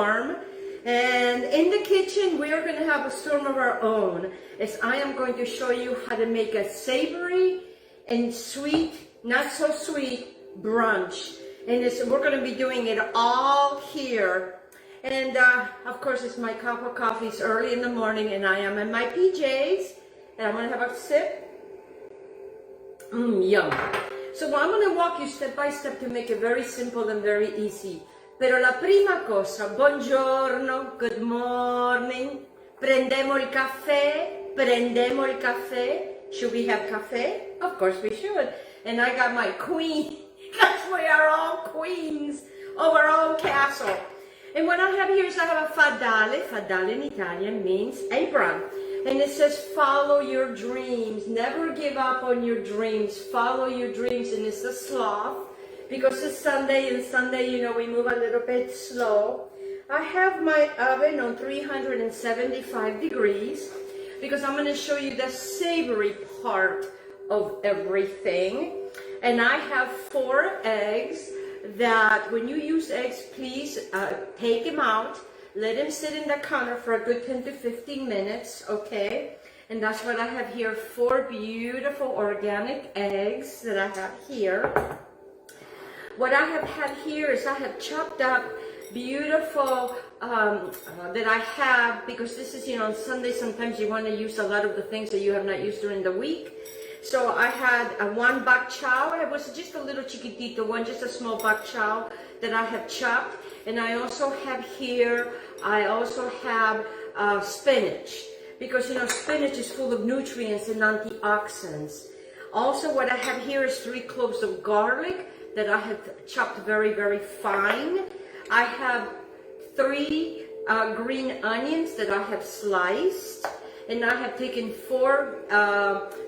storm. And in the kitchen, we are going to have a storm of our own, as I am going to show you how to make a savory and sweet, not so sweet, brunch. And we're going to be doing it all here. And of course, it's my cup of coffee. It's early in the morning, and I am in my PJs. And I'm going to have a sip. Yum. So I'm going to walk you step by step to make it very simple and very easy. Pero la prima cosa, buongiorno, good morning, prendemo il caffè, should we have cafe? Of course we should. And I got my queen, because we are all queens of our own castle. And what I have here is I have a fadale in Italian means apron. And it says follow your dreams, never give up on your dreams, follow your dreams, and it's a sloth. Because it's Sunday, and Sunday, you know, we move a little bit slow. I have my oven on 375 degrees because I'm going to show you the savory part of everything. And I have 4 eggs that when you use eggs, please take them out. Let them sit in the counter for a good 10 to 15 minutes, okay? And that's what I have here, 4 beautiful organic eggs that I have here. What I have had here is I have chopped up beautiful, that I have, because this is, you know, on Sunday, sometimes you want to use a lot of the things that you have not used during the week. So I had a 1 bok chow. It was just a little chiquitito one, just a small bok chow that I have chopped. And I also have here, spinach, because, you know, spinach is full of nutrients and antioxidants. Also, what I have here is 3 cloves of garlic that I have chopped very, very fine. I have 3 green onions that I have sliced. And I have taken 4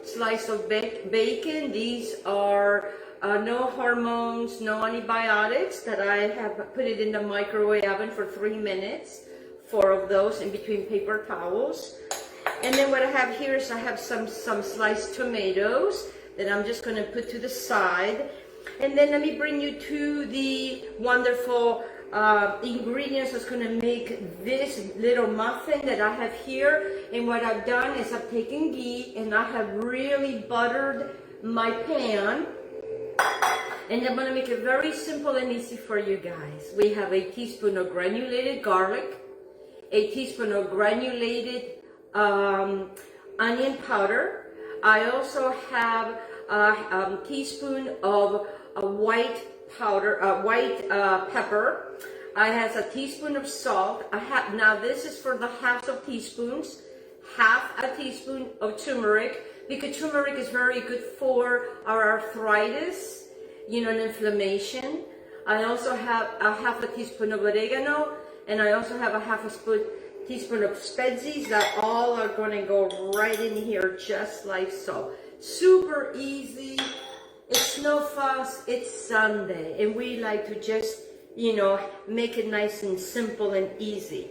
slices of bacon. These are no hormones, no antibiotics, that I have put it in the microwave oven for 3 minutes. 4 of those in between paper towels. And then what I have here is I have some sliced tomatoes that I'm just gonna put to the side. And then let me bring you to the wonderful ingredients that's going to make this little muffin that I have here. And what I've done is I've taken ghee and I have really buttered my pan. And I'm going to make it very simple and easy for you guys. We have a teaspoon of granulated garlic, a teaspoon of granulated onion powder. I also have a teaspoon of white pepper. I have a teaspoon of salt. Now this is for the half of teaspoons, half a teaspoon of turmeric, because turmeric is very good for our arthritis, you know, and inflammation. I also have a half a teaspoon of oregano, and I also have a half a teaspoon of spezies that all are going to go right in here just like so. Super easy. It's no fuss, it's Sunday, and we like to just, you know, make it nice and simple and easy.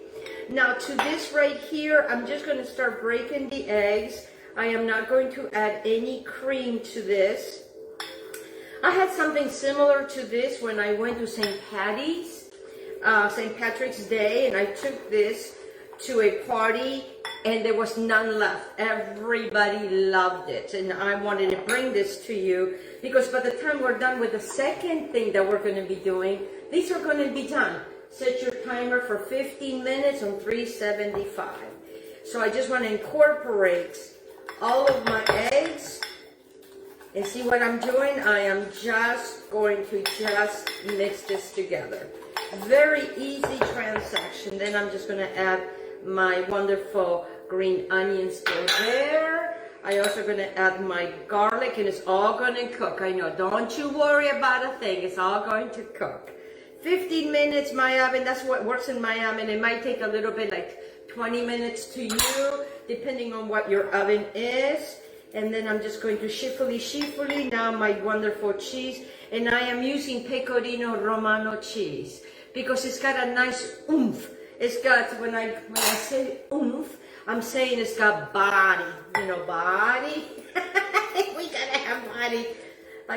Now to this right here, I'm just going to start breaking the eggs. I am not going to add any cream to this. I had something similar to this when I went to St. Patrick's Day, and I took this to a party, and there was none left. Everybody loved it, and I wanted to bring this to you because by the time we're done with the second thing that we're going to be doing, these are going to be done. Set your timer for 15 minutes on 375. So I just want to incorporate all of my eggs, and see what I'm doing. I am just going to mix this together. Very easy transaction. Then I'm just going to add my wonderful green onions in there. I also going to add my garlic, and it's all going to cook. I know, don't you worry about a thing. It's all going to cook. 15 minutes, my oven. That's what works in my oven. It might take a little bit, like 20 minutes to you, depending on what your oven is. And then I'm just going to shiftly now my wonderful cheese. And I am using Pecorino Romano cheese because it's got a nice oomph. It's got, when I say oomph, I'm saying it's got body, you know, body. We gotta have body.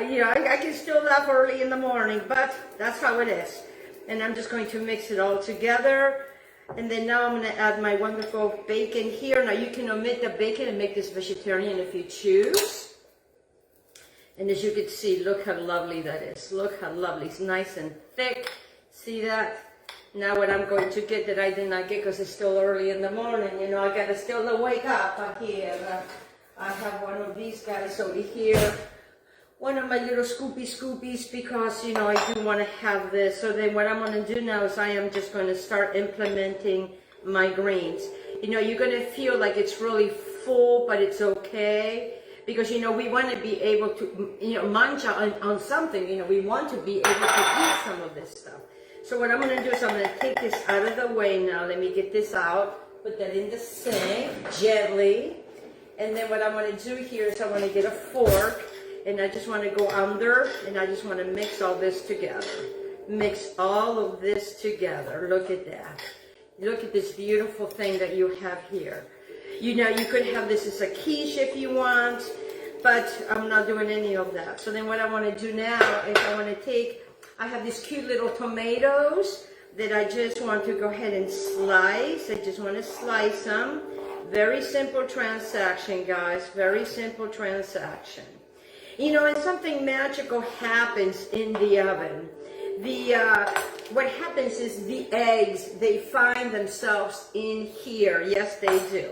You know, I can still laugh early in the morning, but that's how it is. And I'm just going to mix it all together. And then now I'm going to add my wonderful bacon here. Now you can omit the bacon and make this vegetarian if you choose. And as you can see, look how lovely that is. Look how lovely. It's nice and thick. See that? Now what I'm going to get that I did not get because it's still early in the morning. You know, I got to still wake up here. I have one of these guys over here. One of my little scoopies because, you know, I do want to have this. So then what I'm going to do now is I am just going to start implementing my greens. You know, you're going to feel like it's really full, but it's okay. Because, you know, we want to be able to, you know, munch on something. You know, we want to be able to eat some of this stuff. So what I'm going to do is I'm going to take this out of the way now. Let me get this out. Put that in the sink gently. And then what I'm going to do here is I want to get a fork. And I just want to go under, and I just want to mix all this together. Mix all of this together. Look at that. Look at this beautiful thing that you have here. You know, you could have this as a quiche if you want, but I'm not doing any of that. So then what I want to do now is I want to take, I have these cute little tomatoes that I just want to go ahead and slice. I just want to slice them. Very simple transaction, guys. Very simple transaction. You know, and something magical happens in the oven. What happens is the eggs, they find themselves in here. Yes, they do.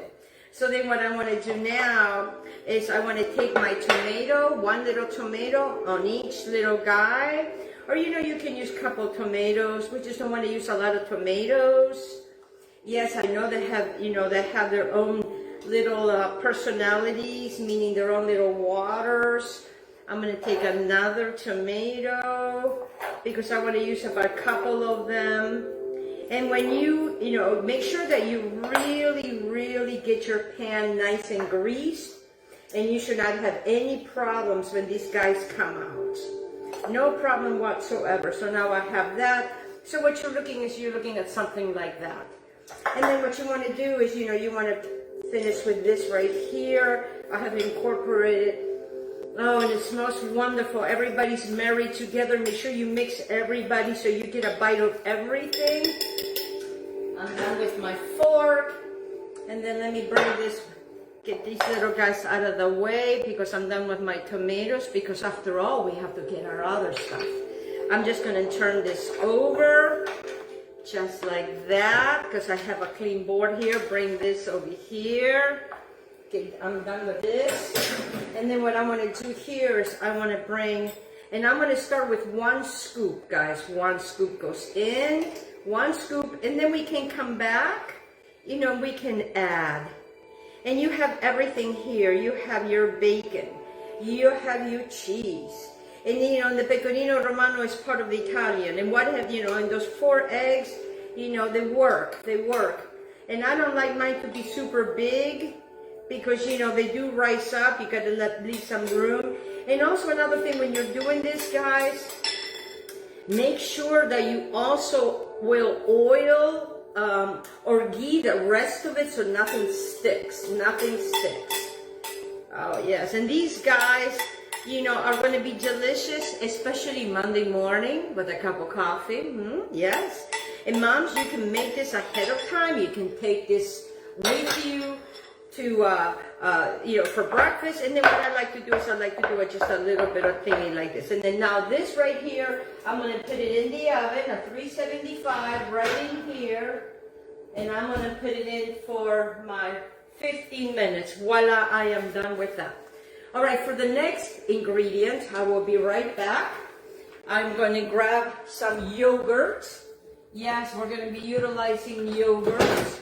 So then what I want to do now is I want to take my tomato, one little tomato on each little guy. Or, you know, you can use a couple tomatoes. We just don't want to use a lot of tomatoes. Yes, I know they have, you know, they have their own little personalities, meaning their own little waters. I'm going to take another tomato because I want to use about a couple of them. And when you know, make sure that you really get your pan nice and greased. And you should not have any problems when these guys come out. No problem whatsoever. So now I have that. So what you're looking is you're looking at something like that. And then what you want to do is, you know, you want to finish with this right here. I have incorporated. Oh, and it smells wonderful. Everybody's married together. Make sure you mix everybody so you get a bite of everything. I'm done with my fork. And then let me bring this, get these little guys out of the way because I'm done with my tomatoes because after all, we have to get our other stuff. I'm just going to turn this over just like that because I have a clean board here. Bring this over here. Okay, I'm done with this. And then what I want to do here is I want to bring, and I'm going to start with one scoop, guys. One scoop goes in, one scoop, and then we can come back, you know, we can add. And you have everything here. You have your bacon. You have your cheese. And, you know, the pecorino romano is part of the Italian. And what have, you know, and those 4 eggs, you know, they work. They work. And I don't like mine to be super big, because, you know, they do rise up. You got to leave some room. And also another thing, when you're doing this, guys, make sure that you also will oil or ghee the rest of it so nothing sticks. Nothing sticks. Oh, yes. And these guys, you know, are going to be delicious, especially Monday morning with a cup of coffee. Yes. And moms, you can make this ahead of time. You can take this with you to, you know, for breakfast. And then what I like to do is I like to do just a little bit of thingy like this. And then now this right here, I'm going to put it in the oven at 375 right in here. And I'm going to put it in for my 15 minutes. Voila, I am done with that. All right, for the next ingredient, I will be right back. I'm going to grab some yogurt. Yes, we're going to be utilizing yogurt.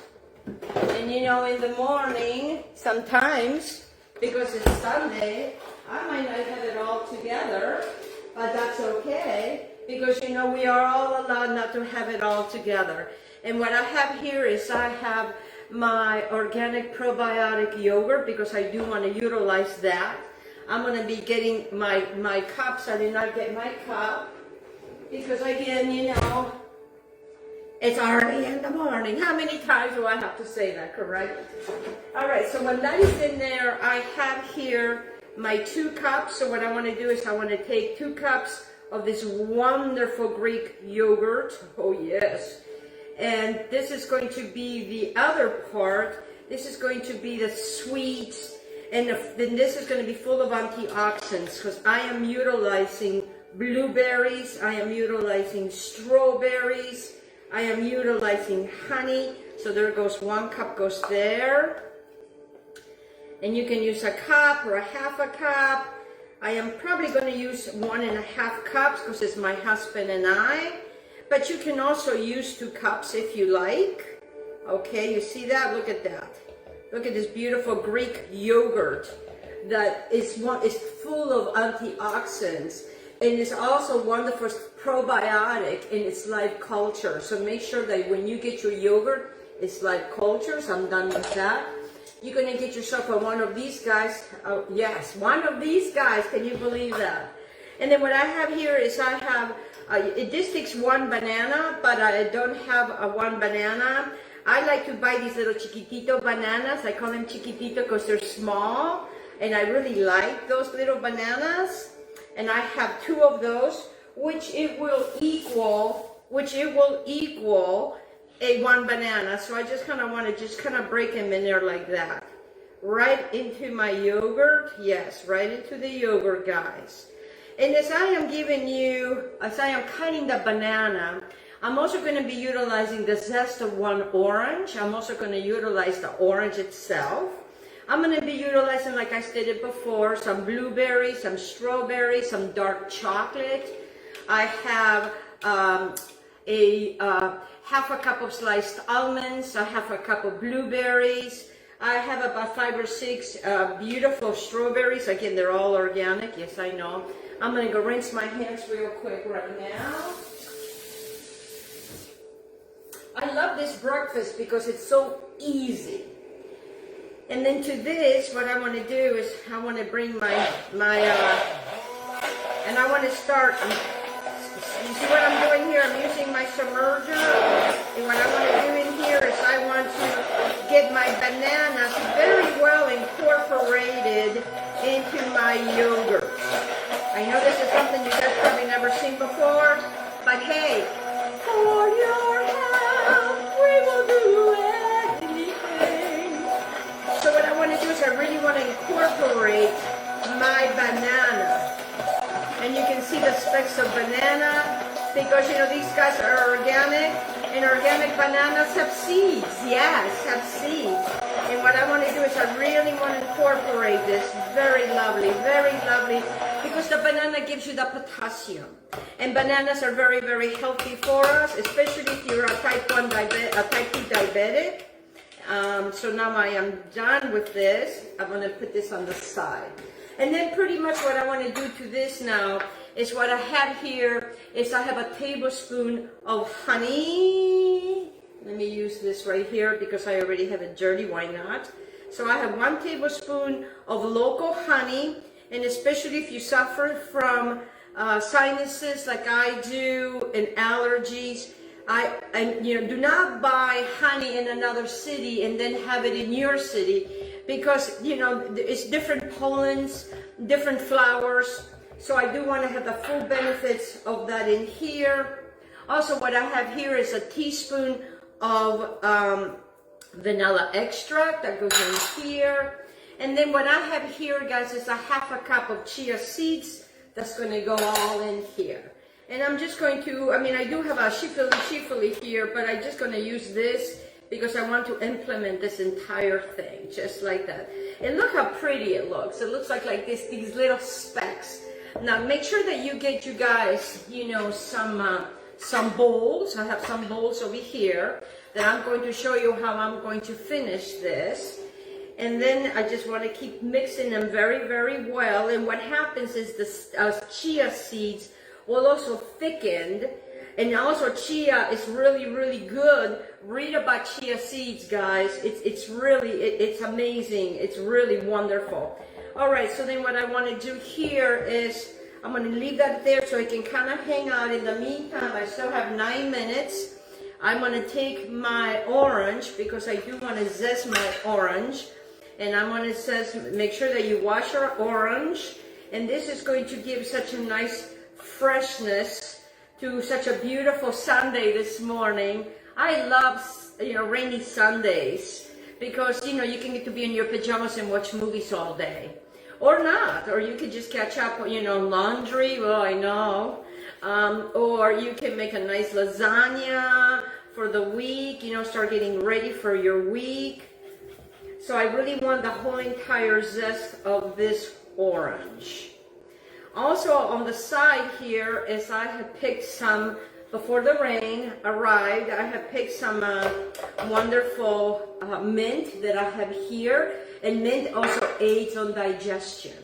And you know, in the morning, sometimes, because it's Sunday, I might not have it all together, but that's okay, because you know, we are all allowed not to have it all together. And what I have here is I have my organic probiotic yogurt, because I do want to utilize that. I'm going to be getting my cups. I did not get my cup, because again, you know, it's already in the morning. How many times do I have to say that, correct? All right, so when that is in there, I have here my 2 cups. So what I want to do is I want to take 2 cups of this wonderful Greek yogurt. Oh yes. And this is going to be the other part. This is going to be the sweets, and then this is going to be full of antioxidants, because I am utilizing blueberries, I am utilizing strawberries, I am utilizing honey. So there goes 1 cup goes there. And you can use a cup or a half a cup. I am probably going to use 1.5 cups because it's my husband and I. But you can also use 2 cups if you like. Okay, you see that? Look at that. Look at this beautiful Greek yogurt that is full of antioxidants. And it's also wonderful probiotic in its live culture. So make sure that when you get your yogurt, it's live cultures. I'm done with that. You're going to get yourself one of these guys. Oh, yes, one of these guys. Can you believe that? And then what I have here is I have, this takes 1 banana, but I don't have a 1 banana. I like to buy these little chiquitito bananas. I call them chiquitito because they're small. And I really like those little bananas. And I have 2 of those, which it will equal a 1 banana. So I just kind of want to just kind of break them in there like that. Right into my yogurt. Yes, right into the yogurt, guys. And as I am cutting the banana, I'm also going to be utilizing the zest of 1 orange. I'm also going to utilize the orange itself. I'm going to be utilizing, like I stated before, some blueberries, some strawberries, some dark chocolate. I have half a cup of sliced almonds, a half a cup of blueberries. I have about 5 or 6 beautiful strawberries. Again, they're all organic. Yes, I know. I'm going to go rinse my hands real quick right now. I love this breakfast because it's so easy. And then to this, what I want to do is I want to bring and I want to start. You see what I'm doing here? I'm using my submerger. And what I want to do in here is I want to get my bananas very well incorporated into my yogurt. I know this is something you guys probably never seen before, but hey, for your help, we will do anything. So what I want to do is I really want to incorporate my banana. And you can see the specks of banana, because you know these guys are organic, and organic bananas have seeds. Yes, have seeds. And what I want to do is I really want to incorporate this. Very lovely, because the banana gives you the potassium. And bananas are very, very healthy for us, especially if you're a type 2 diabetic. So now I am done with this. I'm going to put this on the side. And then pretty much what I want to do to this now is what I have here is I have a tablespoon of honey. Let me use this right here because I already have it dirty. Why not? So I have 1 tablespoon of local honey, and especially if you suffer from sinuses like I do and allergies, do not buy honey in another city and then have it in your city, because you know it's different pollens, different flowers. So I do want to have the full benefits of that in here. Also, what I have here is a teaspoon of vanilla extract that goes in here. And then what I have here, guys, is a half a cup of chia seeds that's going to go all in here. And I'm just going to, I do have a shifuli here, but I'm just going to use this because I want to implement this entire thing, just like that. And look how pretty it looks. It looks like these little specks. Now, make sure that you get, you guys, some bowls. I have some bowls over here that I'm going to show you how I'm going to finish this. And then I just want to keep mixing them very, very well. And what happens is the chia seeds will also thicken. And also chia is really, really good. Read about chia seeds, guys. It's amazing. It's really wonderful. All right, so then what I want to do here is I'm going to leave that there so it can kind of hang out. In the meantime, I still have 9 minutes. I'm going to take my orange because I do want to zest my orange. And I'm going to make sure that you wash your orange. And this is going to give such a nice freshness to such a beautiful Sunday this morning. I love, rainy Sundays because, you can get to be in your pajamas and watch movies all day. Or not, or you could just catch up, laundry, well, I know. Or you can make a nice lasagna for the week, start getting ready for your week. So I really want the whole entire zest of this orange. Also on the side here is I have picked some, before the rain arrived, I have picked some wonderful mint that I have here. And mint also aids on digestion.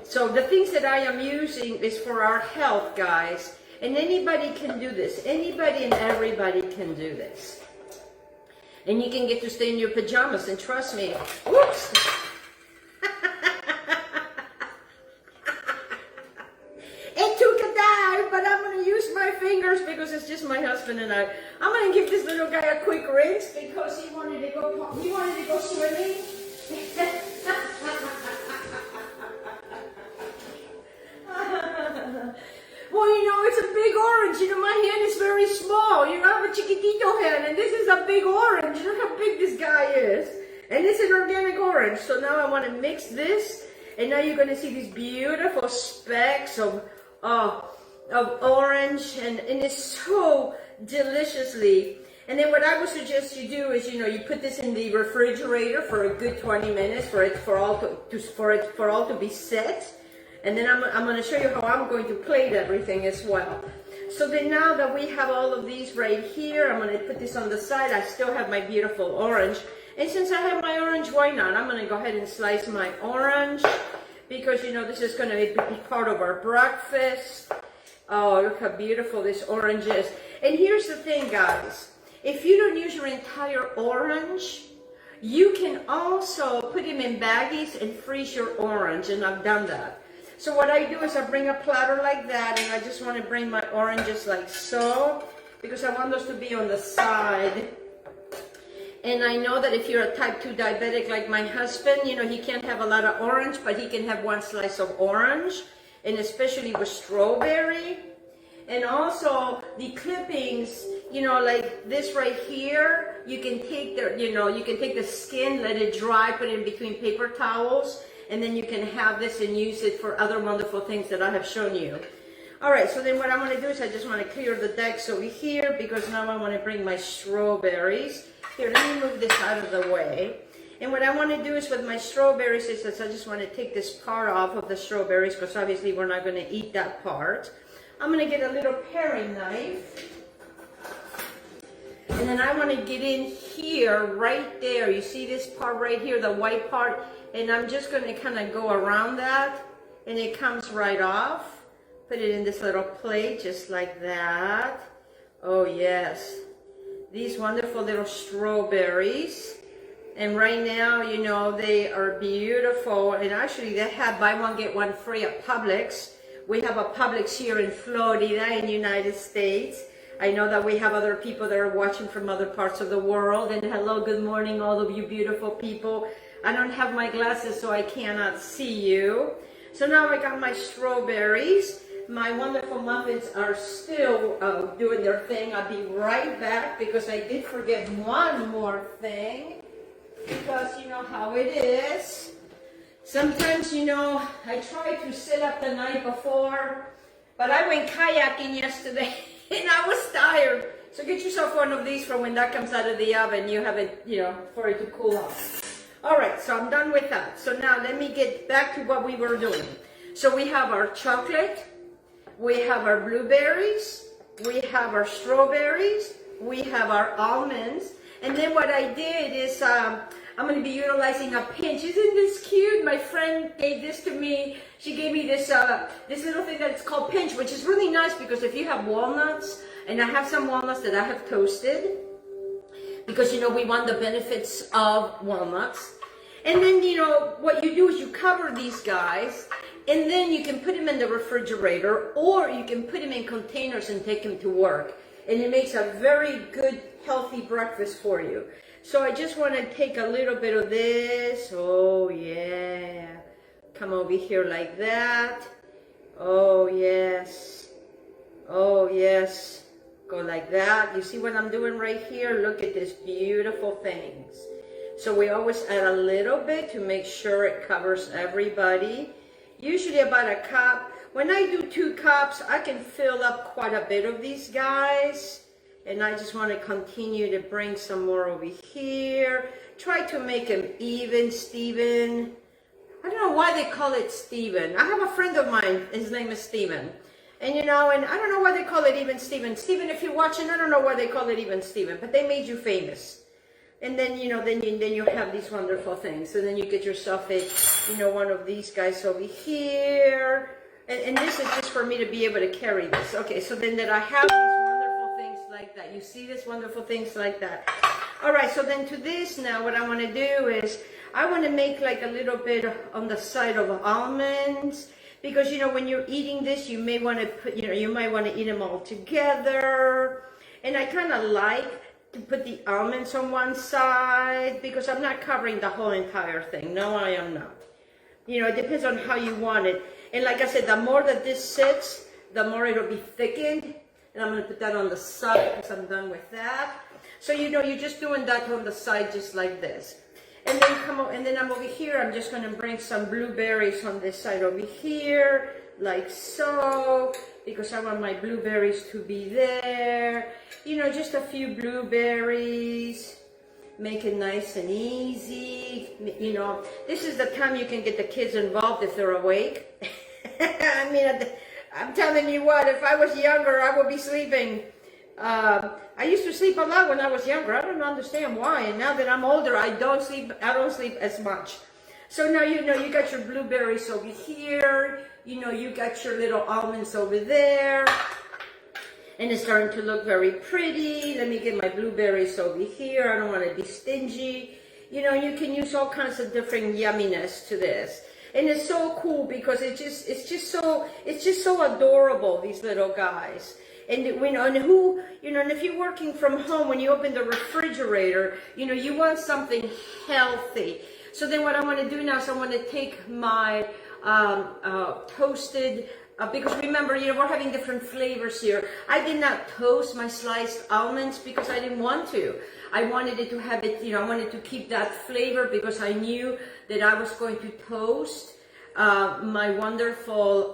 So the things that I am using is for our health, guys. And anybody can do this. Anybody and everybody can do this. And you can get to stay in your pajamas, and trust me. Whoops! It took a dive, but I'm going to use my fingers because it's just my husband and I. I'm going to give this little guy a quick rinse because he wanted to go swimming. Well, it's a big orange. My hand is very small. I have a chiquitito hand, and this is a big orange. Look how big this guy is. And it's an organic orange. So now I want to mix this, and now you're going to see these beautiful specks of orange, and it's so deliciously. And then what I would suggest you do is, you put this in the refrigerator for a good 20 minutes for it all to be set. And then I'm going to show you how I'm going to plate everything as well. So then now that we have all of these right here, I'm going to put this on the side. I still have my beautiful orange. And since I have my orange, why not? I'm going to go ahead and slice my orange because, this is going to be part of our breakfast. Oh, look how beautiful this orange is. And here's the thing, guys. If you don't use your entire orange, you can also put them in baggies and freeze your orange, and I've done that. So what I do is I bring a platter like that, and I just want to bring my oranges like so, because I want those to be on the side. And I know that if you're a type 2 diabetic like my husband, he can't have a lot of orange, but he can have one slice of orange, and especially with strawberry. And also the clippings, like this right here, you can take the skin, let it dry, put it in between paper towels, and then you can have this and use it for other wonderful things that I have shown you. All right, so then what I'm going to do is I just want to clear the decks over here because now I want to bring my strawberries. Here, let me move this out of the way. And what I want to do is with my strawberries is I just want to take this part off of the strawberries because obviously we're not going to eat that part. I'm going to get a little paring knife. And then I want to get in here, right there. You see this part right here, the white part? And I'm just going to kind of go around that. And it comes right off. Put it in this little plate, just like that. Oh, yes. These wonderful little strawberries. And right now, they are beautiful. And actually, they have buy one, get one free at Publix. We have a Publix here in Florida in the United States. I know that we have other people that are watching from other parts of the world. And hello, good morning, all of you beautiful people. I don't have my glasses, so I cannot see you. So now I got my strawberries. My wonderful muffins are still doing their thing. I'll be right back because I did forget one more thing. Because you know how it is. Sometimes, I try to sit up the night before, but I went kayaking yesterday and I was tired. So get yourself one of these for when that comes out of the oven. You have it, for it to cool off. All right, so I'm done with that. So now let me get back to what we were doing. So we have our chocolate, we have our blueberries, we have our strawberries, we have our almonds, and then what I did is I'm going to be utilizing a pinch. Isn't this cute? My friend gave this to me. She gave me this this little thing that's called pinch, which is really nice because if you have walnuts, and I have some walnuts that I have toasted, because we want the benefits of walnuts. And then what you do is you cover these guys, and then you can put them in the refrigerator, or you can put them in containers and take them to work. And it makes a very good, healthy breakfast for you. So I just want to take a little bit of this. Oh yeah. Come over here like that. Oh yes. Oh, yes. Go like that. You see what I'm doing right here? Look at this beautiful things. So we always add a little bit to make sure it covers everybody. Usually about a cup. When I do 2 cups, I can fill up quite a bit of these guys. And I just want to continue to bring some more over here. Try to make them even, Steven. I don't know why they call it Steven. I have a friend of mine, his name is Steven. And you know, and I don't know why they call it even Steven. Steven, if you're watching, I don't know why they call it even Steven, but they made you famous. And then, you know, then you have these wonderful things. So then you get yourself a, you know, one of these guys over here. And this is just for me to be able to carry this. Okay, so then that I have these wonderful things like that. You see this wonderful things like that. All right, so then to this now, what I want to do is, I want to make like a little bit on the side of almonds. Because, you know, when you're eating this, you may want to put, you know, you might want to eat them all together. And I kind of like to put the almonds on one side because I'm not covering the whole entire thing. No, I am not. You know, it depends on how you want it. And like I said, the more that this sits, the more it'll be thickened. And I'm going to put that on the side because I'm done with that. So, you know, you're just doing that on the side just like this. And then I'm over here, I'm just going to bring some blueberries on this side over here, like so, because I want my blueberries to be there. You know, just a few blueberries, make it nice and easy. You know, this is the time you can get the kids involved if they're awake. I mean, I'm telling you what, if I was younger, I would be sleeping. I used to sleep a lot when I was younger. I don't understand why. And now that I'm older, I don't sleep as much. So now, you know, you got your blueberries over here. You know, you got your little almonds over there. And it's starting to look very pretty. Let me get my blueberries over here. I don't want to be stingy. You know, you can use all kinds of different yumminess to this. And it's so cool because it's just so adorable, these little guys. And you know, and if you're working from home, when you open the refrigerator, you know, you want something healthy. So then what I want to do now is I want to take my toasted, because remember, you know, we're having different flavors here. I did not toast my sliced almonds because I didn't want to. I wanted it to have it, you know, I wanted to keep that flavor because I knew that I was going to toast my wonderful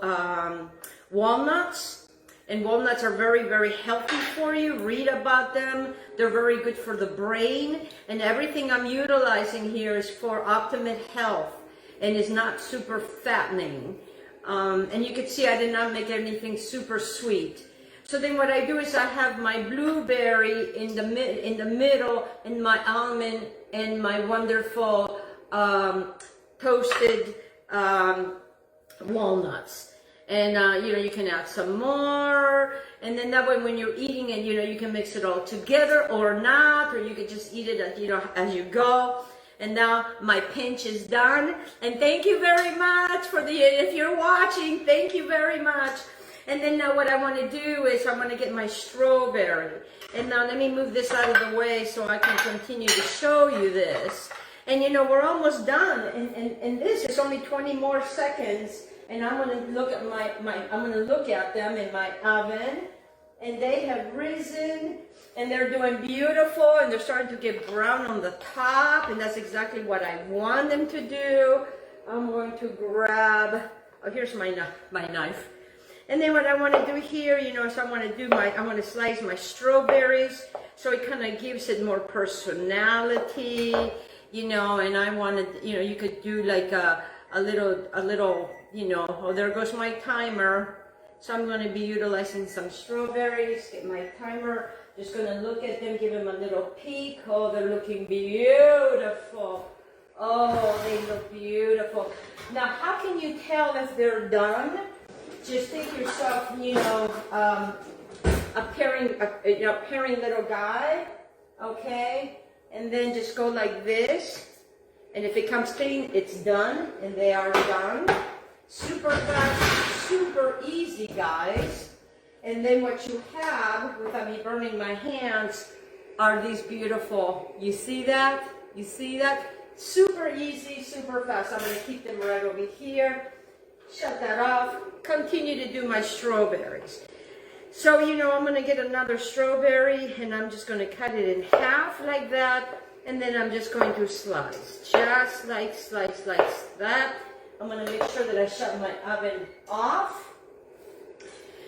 walnuts. And walnuts are very, very healthy for you. Read about them. They're very good for the brain. And everything I'm utilizing here is for optimum health and is not super fattening. And you can see I did not make anything super sweet. So then what I do is I have my blueberry in the middle, and my almond and my wonderful toasted walnuts. And, you know, you can add some more, and then that way when you're eating it, you know, you can mix it all together or not, or you can just eat it, as, you know, as you go. And now my pinch is done, and thank you very much for if you're watching, thank you very much. And then now what I want to do is I'm going to get my strawberry. And now let me move this out of the way so I can continue to show you this. And, you know, we're almost done, and this is only 20 more seconds. And I'm going to look at I'm going to look at them in my oven, and they have risen, and they're doing beautiful, and they're starting to get brown on the top, and that's exactly what I want them to do. I'm going to grab, oh, here's my knife. And then what I want to do here, you know, is I want to slice my strawberries, so it kind of gives it more personality, you know, and I wanted, you know, you could do like a little, you know, oh, there goes my timer. So I'm going to be utilizing some strawberries, get my timer, just going to look at them, give them a little peek. Oh, they're looking beautiful. Oh, they look beautiful. Now, how can you tell if they're done? Just take yourself, you know, a pairing little guy, okay? And then just go like this. And if it comes clean, it's done, and they are done. Super fast, super easy, guys. And then what you have, without me burning my hands, are these beautiful, you see that? You see that? Super easy, super fast. I'm going to keep them right over here. Shut that off. Continue to do my strawberries. So, you know, I'm going to get another strawberry, and I'm just going to cut it in half like that, and then I'm just going to slice. Just like slice that. I'm going to make sure that I shut my oven off.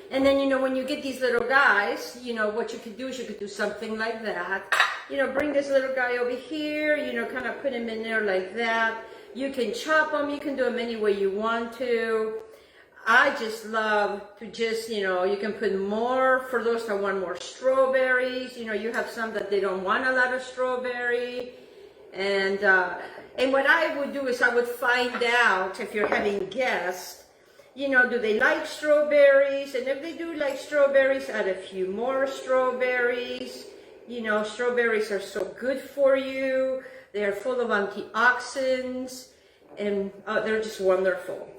And then, you know, when you get these little guys, you know, what you could do is you could do something like that. You know, bring this little guy over here, you know, kind of put him in there like that. You can chop them, you can do them any way you want to. I just love to just, you know, you can put more for those that want more strawberries. You know, you have some that they don't want a lot of strawberry. And what I would do is I would find out if you're having guests, you know, do they like strawberries? And if they do like strawberries, add a few more strawberries. You know, strawberries are so good for you. They're full of antioxidants, and they're just wonderful.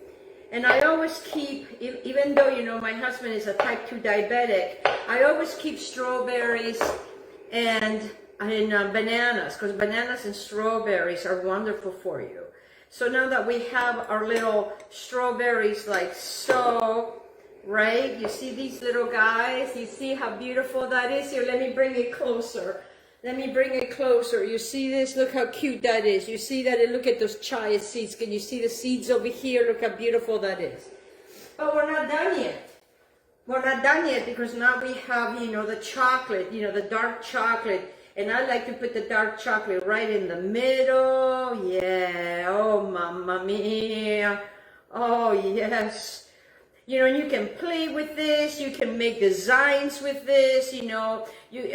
And I always keep, even though, you know, my husband is a type 2 diabetic, I always keep strawberries and bananas, because bananas and strawberries are wonderful for you. So now that we have our little strawberries like so, right? You see these little guys? You see how beautiful that is? Here, let me bring it closer. Let me bring it closer. You see this? Look how cute that is. You see that? And look at those chia seeds. Can you see the seeds over here? Look how beautiful that is. But we're not done yet. We're not done yet, because now we have, you know, the chocolate, you know, the dark chocolate. And I like to put the dark chocolate right in the middle. Yeah. Oh, mamma mia. Oh, yes. You know, and you can play with this, you can make designs with this, you know.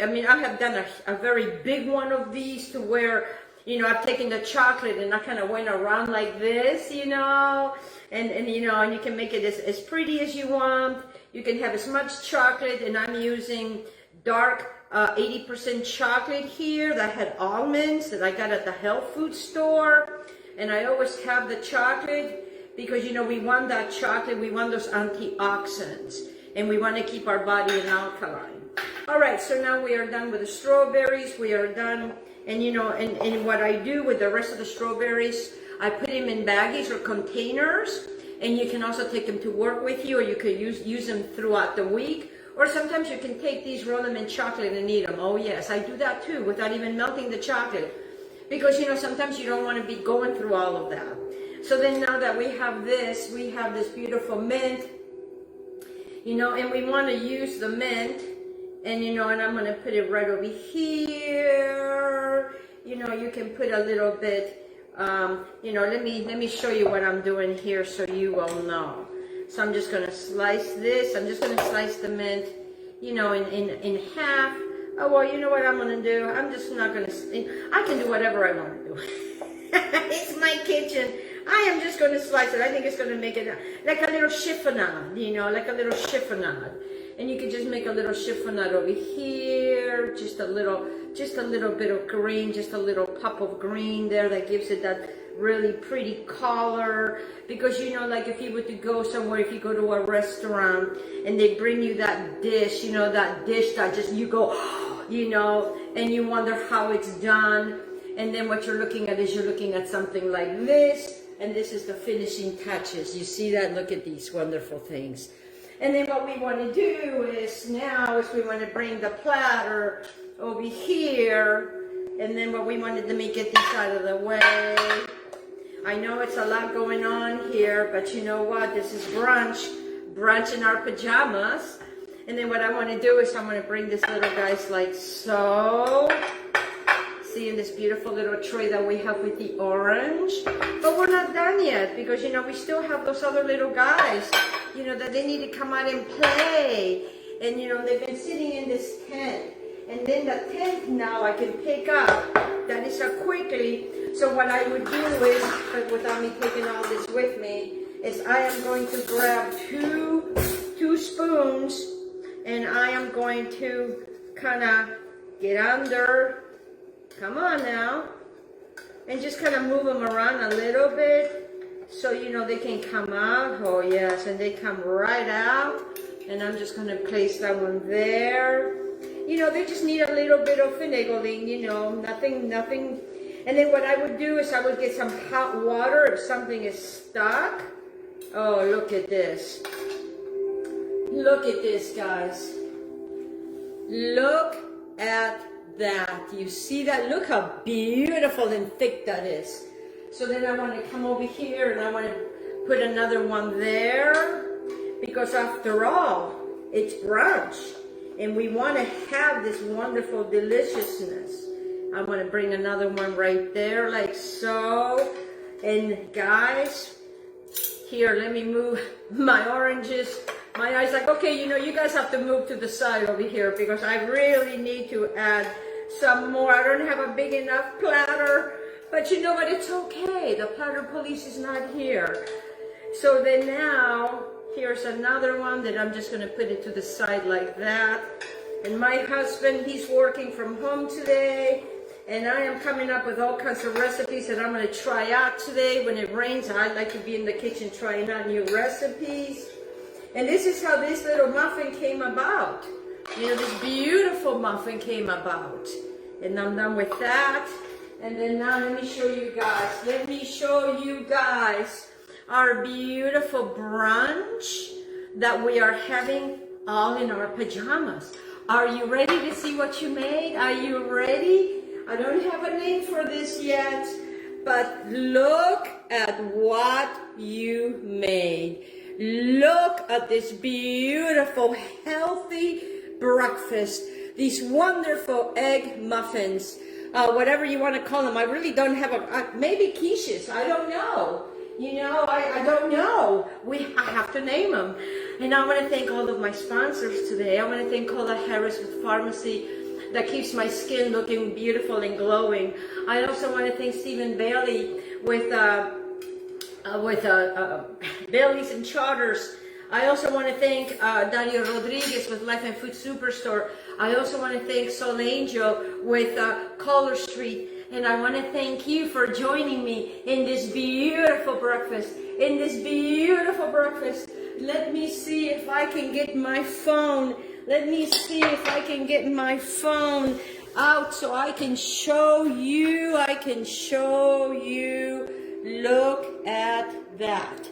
I mean, I have done a very big one of these to where, you know, I've taken the chocolate and I kind of went around like this, you know. And you know, and you can make it as pretty as you want. You can have as much chocolate, and I'm using dark 80% chocolate here that had almonds that I got at the health food store. And I always have the chocolate, because, you know, we want that chocolate, we want those antioxidants, and we want to keep our body in alkaline. All right, so now we are done with the strawberries. We are done, and, you know, and what I do with the rest of the strawberries, I put them in baggies or containers, and you can also take them to work with you, or you could use them throughout the week, or sometimes you can take these, roll them in chocolate, and eat them. Oh, yes, I do that too, without even melting the chocolate, because, you know, sometimes you don't want to be going through all of that. So then now that we have this beautiful mint, you know, and we want to use the mint, and, you know, and I'm going to put it right over here. You know, you can put a little bit, you know, let me show you what I'm doing here so you will know. So I'm just going to slice this. I'm just going to slice the mint, you know, in half. Oh, well, you know what I'm going to do? I'm just not going to, I can do whatever I want to do. It's my kitchen. I am just going to slice it. I think it's going to make it like a little chiffonade, you know, like a little chiffonade. And you can just make a little chiffonade over here, just a little bit of green, just a little pop of green there that gives it that really pretty color. Because, you know, like if you were to go somewhere, if you go to a restaurant and they bring you that dish, you know, that dish that just, you go, you know, and you wonder how it's done. And then what you're looking at is you're looking at something like this. And this is the finishing touches. You see that? Look at these wonderful things. And then what we want to do is now is we want to bring the platter over here. And then what we wanted to make, get this out of the way. I know it's a lot going on here, but you know what? This is brunch in our pajamas. And then what I want to do is I'm going to bring this little guys like so. See, in this beautiful little tray that we have with the orange. But we're not done yet, because, you know, we still have those other little guys, you know, that they need to come out and play. And, you know, they've been sitting in this tent. And then the tent now I can pick up. That is so quickly. So what I would do is, but without me taking all this with me, is I am going to grab two spoons, and I am going to kind of get under. Come on now. And just kind of move them around a little bit so, you know, they can come out. Oh, yes, and they come right out. And I'm just going to place that one there. You know, they just need a little bit of finagling, you know, nothing. And then what I would do is I would get some hot water if something is stuck. Oh, look at this. Look at this, guys. Look at that. You see that? Look how beautiful and thick that is. So then I want to come over here and I want to put another one there, because after all, it's brunch and we want to have this wonderful deliciousness. I'm going to bring another one right there like so. And guys, here, let me move my oranges. My eyes like, okay, you know, you guys have to move to the side over here because I really need to add some more. I don't have a big enough platter, but you know what, it's okay. The platter police is not here. So then now, here's another one that I'm just gonna put it to the side like that. And my husband, he's working from home today, and I am coming up with all kinds of recipes that I'm gonna try out today. When it rains, I like to be in the kitchen trying out new recipes. And this is how this little muffin came about. You know, this beautiful muffin came about. And I'm done with that. And then now let me show you guys. Let me show you guys our beautiful brunch that we are having all in our pajamas. Are you ready to see what you made? Are you ready? I don't have a name for this yet, but look at what you made. Look at this beautiful, healthy breakfast. These wonderful egg muffins, whatever you want to call them. I really don't have maybe quiches. I don't know. You know, I don't know. I have to name them. And I want to thank all of my sponsors today. I want to thank Paula Harris with FARMASI that keeps my skin looking beautiful and glowing. I also want to thank Stephen Bailey with Bailey's and Charters. I also want to thank Dario Rodriguez with Life and Food Superstore. I also want to thank Soul Angel with Color Street. And I want to thank you for joining me in this beautiful breakfast. In this beautiful breakfast. Let me see if I can get my phone. Let me see if I can get my phone out so I can show you. I can show you. Look at that.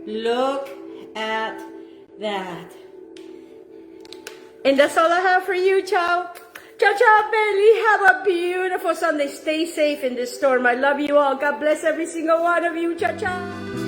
Look at that. And that's all I have for you. Ciao. Ciao, ciao, Belly. Have a beautiful Sunday. Stay safe in this storm. I love you all. God bless every single one of you. Ciao, ciao.